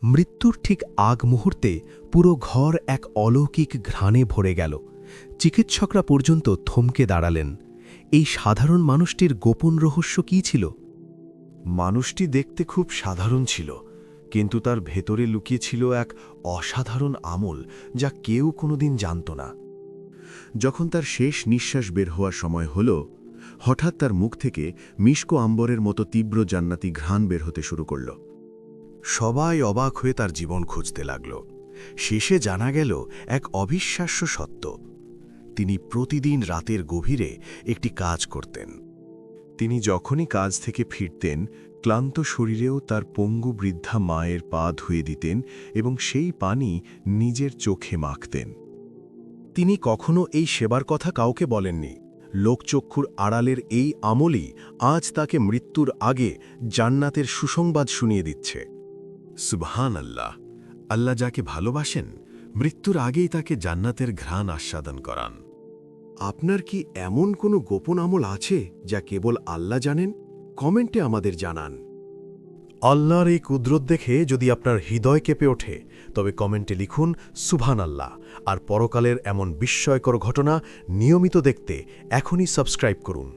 মৃত্যুর ঠিক আগ মুহূর্তে পুরো ঘর এক অলৌকিক ঘ্রাণে ভরে গেল। চিকিৎসকরা পর্যন্ত থমকে দাঁড়ালেন। এই সাধারণ মানুষটির গোপন রহস্য কী ছিল? মানুষটি দেখতে খুব সাধারণ ছিল, কিন্তু তার ভেতরে লুকিয়ে ছিল এক অসাধারণ আমল যা কেউ কোনোদিন জানত না। যখন তার শেষ নিঃশ্বাস বের হওয়ার সময় হল, হঠাৎ তার মুখ থেকে মিশকো আম্বরের মতো তীব্র জান্নাতি ঘ্রাণ বের হতে শুরু করল। সবাই অবাক হয়ে তার জীবন খুঁজতে লাগল। শেষে জানা গেল এক অবিশ্বাস্য সত্য। তিনি প্রতিদিন রাতের গভীরে একটি কাজ করতেন। তিনি যখনই কাজ থেকে ফিরতেন, ক্লান্ত শরীরেও তার পঙ্গু বৃদ্ধা মায়ের পা ধুয়ে দিতেন এবং সেই পানি নিজের চোখে মাখতেন। তিনি কখনো এই সেবার কথা কাউকে বলেননি। লোকচক্ষুর আড়ালের এই আমলই আজ তাকে মৃত্যুর আগে জান্নাতের সুসংবাদ শুনিয়ে দিচ্ছে। সুবহান আল্লাহ! আল্লাহ যাকে ভালোবাসেন, মৃত্যুর আগেই তাকে জান্নাতের ঘ্রাণ আস্বাদন করান। আপনার কি এমন কোনো গোপন আমল আছে যা কেবল আল্লাহ জানেন? কমেন্টে আমাদের জানান। আল্লাহর এই কুদরত দেখে যদি আপনার হৃদয় কেঁপে ওঠে, তবে কমেন্টে লিখুন সুবহানাল্লাহ। আর পরকালের এমন বিস্ময়কর ঘটনা নিয়মিত দেখতে এখনই সাবস্ক্রাইব করুন।